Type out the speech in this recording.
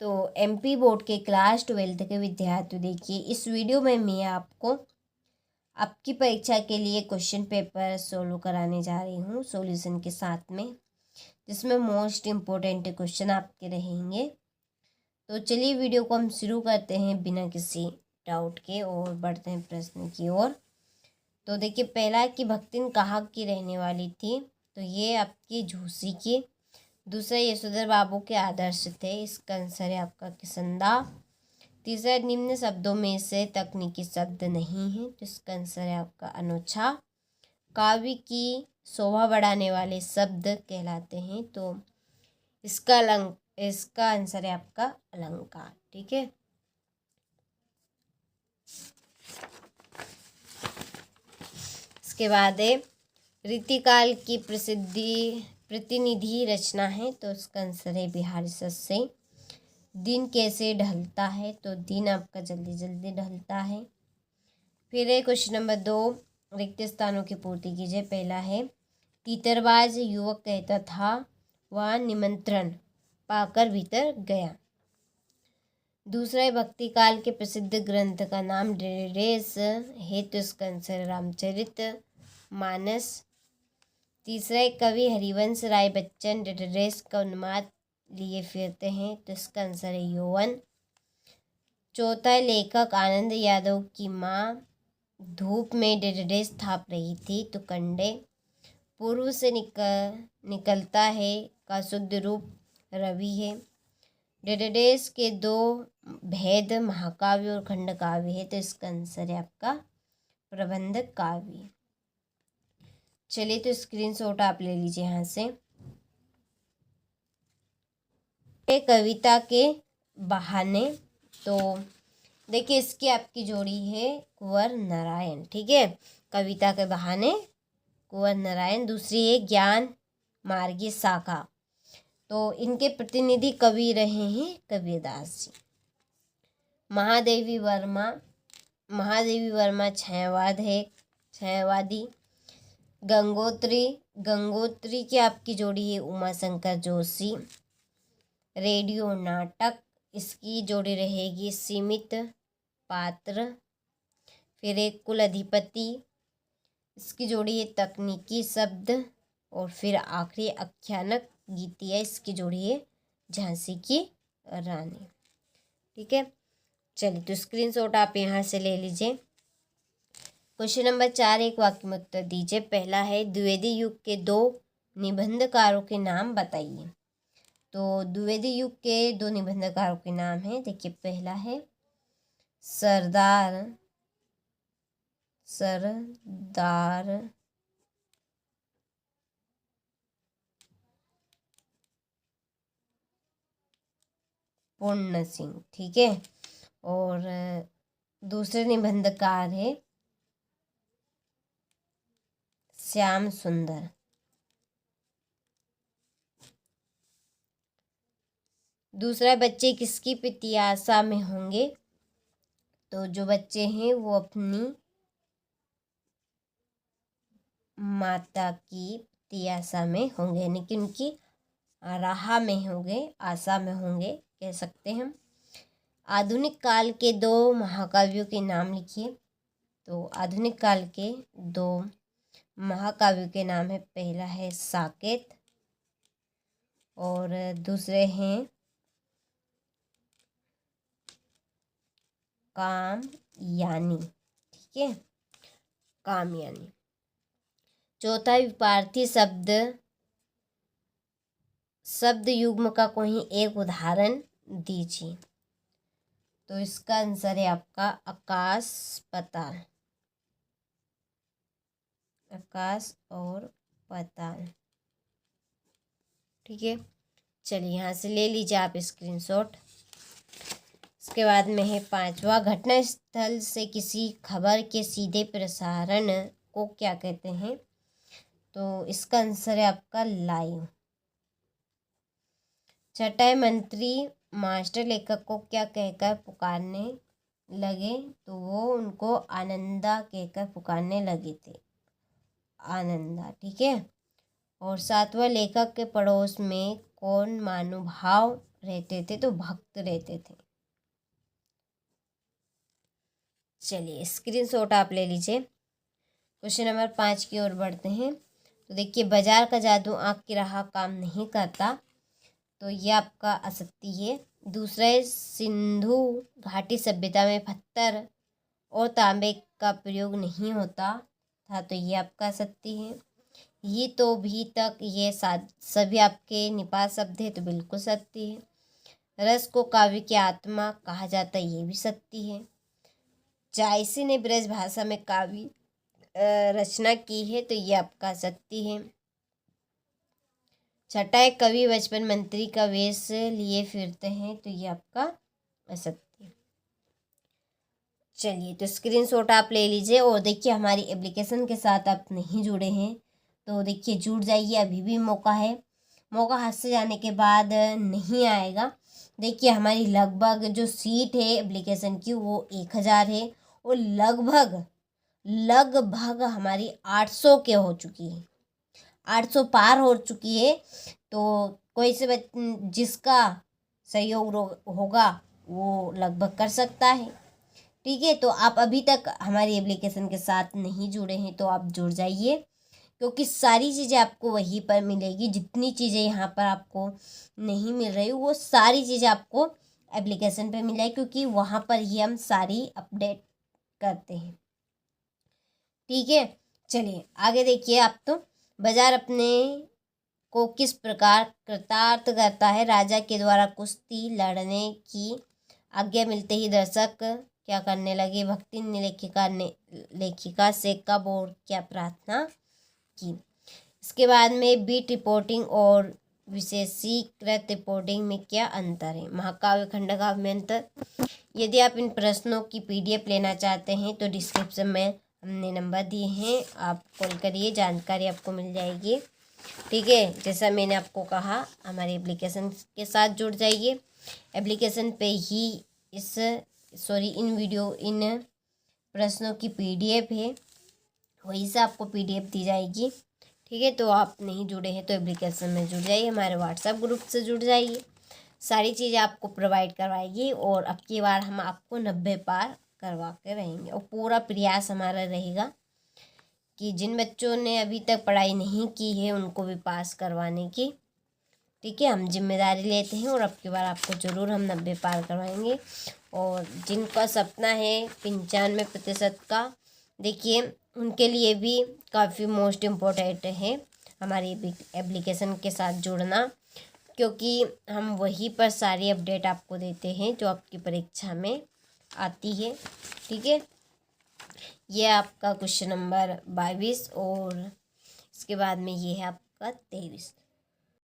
तो MP board के class 12 के विद्यार्थी देखिए, इस वीडियो में मैं आपको आपकी परीक्षा के लिए क्वेश्चन पेपर सोल्व कराने जा रही हूँ सॉल्यूशन के साथ में, जिसमें मोस्ट इम्पोर्टेंट क्वेश्चन आपके रहेंगे। तो चलिए वीडियो को हम शुरू करते हैं बिना किसी डाउट के और बढ़ते हैं प्रश्न की ओर। तो देखिए, पहला कि भक्तिन कहाँ की रहने वाली थी, तो ये आपकी झूसी की। दूसरा, यशोधर बाबू के आदर्श थे, इसका आंसर है आपका किसंदा। तीसरा, निम्न शब्दों में से तकनीकी शब्द नहीं है, तो इसका आंसर है आपका अनोछा। काव्य की शोभा बढ़ाने वाले शब्द कहलाते हैं, तो इसका आंसर है आपका अलंकार। ठीक है, इसके बाद है रीतिकाल की प्रतिनिधि रचना है, तो इसका आंसर है बिहारी सस से। दिन कैसे ढलता है, तो दिन आपका जल्दी जल्दी ढलता है। फिर है क्वेश्चन नंबर 2, रिक्त स्थानों की पूर्ति कीजिए। पहला है तीतरबाज युवक कहता था वह निमंत्रण पाकर भीतर गया। दूसरा है भक्ति काल के प्रसिद्ध ग्रंथ का नाम डेरेस है, तो इसका आंसर रामचरित मानस। तीसरा है कवि हरिवंश राय बच्चन डेरेस का उन्माद लिए फिरते हैं, तो इसका आंसर है यौवन। चौथा है लेखक आनंद यादव की माँ धूप में डेरेस थाप रही थी, तो कंडे। पूर्व से निकलता है का शुद्ध रूप रवि है। डेडेस के 2 भेद महाकाव्य और खंड काव्य है, तो इसका आंसर है आपका प्रबंध काव्य। चलिए, तो स्क्रीनशॉट आप ले लीजिए यहाँ से। कविता के बहाने, तो देखिए इसकी आपकी जोड़ी है कुंवर नारायण। ठीक है, कविता के बहाने कुंवर नारायण। दूसरी है ज्ञान मार्गी शाखा, तो इनके प्रतिनिधि कवि रहे हैं कबीरदास जी। महादेवी वर्मा छायावाद है, छायावादी। गंगोत्री की आपकी जोड़ी है उमाशंकर जोशी। रेडियो नाटक, इसकी जोड़ी रहेगी सीमित पात्र। फिर एक कुल अधिपति, इसकी जोड़ी है तकनीकी शब्द। और फिर आखिरी आख्यानक गीतिया, इसकी जोड़ी है झांसी की रानी। ठीक है, चलिए तो स्क्रीनशॉट आप यहाँ से ले लीजिए। क्वेश्चन नंबर 4, एक वाक्य में उत्तर दीजिए। पहला है द्विवेदी युग के 2 निबंधकारों के नाम बताइए। तो द्विवेदी युग के 2 निबंधकारों के नाम हैं, देखिए पहला है सरदार पूर्ण सिंह। ठीक है, और दूसरे निबंधकार है श्याम सुंदर। दूसरा, बच्चे किसकी प्रत्याशा में होंगे, तो जो बच्चे हैं वो अपनी माता की प्रत्याशा में होंगे, यानी कि उनकी राह में होंगे, आशा में होंगे, कह सकते हैं। आधुनिक काल के 2 महाकाव्यों के नाम लिखिए। तो आधुनिक काल के 2 महाकाव्यों के नाम है, पहला है साकेत और दूसरे हैं कामयानी। ठीक है, कामयानी। चौथा, विपार्थी शब्द युग्म का कोई एक उदाहरण दीजिए। तो इसका आंसर है आपका आकाश पाताल, आकाश और पाताल। ठीक है, चलिए यहाँ से ले लीजिए आप स्क्रीनशॉट। इसके बाद में है 5वां, घटना स्थल से किसी खबर के सीधे प्रसारण को क्या कहते हैं, तो इसका आंसर है आपका लाइव। छठा है मंत्री मास्टर लेखक को क्या कहकर पुकारने लगे, तो वो उनको आनंदा कहकर पुकारने लगे थे, आनंदा। ठीक है, और 7वां, लेखक के पड़ोस में कौन महानुभाव रहते थे तो भक्त रहते थे। चलिए स्क्रीनशॉट आप ले लीजिए। क्वेश्चन नंबर 5 की ओर बढ़ते हैं। तो देखिए, बाजार का जादू आँख की राह काम नहीं करता, तो ये आपका असत्य है। दूसरा है, सिंधु घाटी सभ्यता में पत्थर और तांबे का प्रयोग नहीं होता था, तो ये आपका असत्य है। ये तो भी तक ये सभी आपके निपात शब्द है, तो बिल्कुल सत्य है। रस को काव्य की आत्मा कहा जाता है, ये भी सत्य है। जायसी ने ब्रज भाषा में काव्य रचना की है, तो ये आपका सत्य है। छठा है, कवि बचपन मंत्री का वेश लिए फिरते हैं, तो ये आपका असत्य। चलिए, तो स्क्रीनशॉट आप ले लीजिए। और देखिए, हमारी एप्लीकेशन के साथ आप नहीं जुड़े हैं तो देखिए जुड़ जाइए, अभी भी मौका है। मौका हाथ से जाने के बाद नहीं आएगा। देखिए, हमारी लगभग जो सीट है एप्लीकेशन की वो 1000 है, और लगभग हमारी 800 के हो चुकी है, 800 पार हो चुकी है। तो कोई से जिसका सहयोग होगा वो लगभग कर सकता है। ठीक है, तो आप अभी तक हमारी एप्लीकेशन के साथ नहीं जुड़े हैं तो आप जुड़ जाइए, क्योंकि सारी चीज़ें आपको वहीं पर मिलेगी। जितनी चीज़ें यहाँ पर आपको नहीं मिल रही वो सारी चीज़ें आपको एप्लीकेशन पे मिलेगी, क्योंकि वहाँ पर ही हम सारी अपडेट करते हैं। ठीक है, चलिए आगे देखिए। आप तो बाजार अपने को किस प्रकार कृतार्थ करता है? राजा के द्वारा कुश्ती लड़ने की आज्ञा मिलते ही दर्शक क्या करने लगे? भक्ति ने लेखिका से कब और क्या प्रार्थना की? इसके बाद में बीट रिपोर्टिंग और विशेषीकृत रिपोर्टिंग में क्या अंतर है? महाकाव्य खंडकाव्य में अंतर। यदि आप इन प्रश्नों की PDF लेना चाहते हैं तो डिस्क्रिप्शन में हमने नंबर दिए हैं, आप कॉल करिए, जानकारी आपको मिल जाएगी। ठीक है, जैसा मैंने आपको कहा, हमारे एप्लीकेशन के साथ जुड़ जाइए। एप्लीकेशन पे ही इन प्रश्नों की PDF है, वहीं से आपको PDF दी जाएगी। ठीक है, तो आप नहीं जुड़े हैं तो एप्लीकेशन में जुड़ जाइए, हमारे व्हाट्सएप ग्रुप से जुड़ जाइए। सारी चीज़ें आपको प्रोवाइड करवाएगी और अब की बार हम आपको 90 पार करवा के रहेंगे। और पूरा प्रयास हमारा रहेगा कि जिन बच्चों ने अभी तक पढ़ाई नहीं की है उनको भी पास करवाने की। ठीक है, हम जिम्मेदारी लेते हैं और अब की बार आपको ज़रूर हम 90 पार करवाएंगे। और जिनका सपना है 95% का, देखिए उनके लिए भी काफ़ी मोस्ट इम्पोर्टेंट है हमारी एप्लीकेशन के साथ जुड़ना, क्योंकि हम वहीं पर सारी अपडेट आपको देते हैं जो आपकी परीक्षा में आती है। ठीक है, ये आपका क्वेश्चन नंबर 22 और इसके बाद में ये है आपका 23।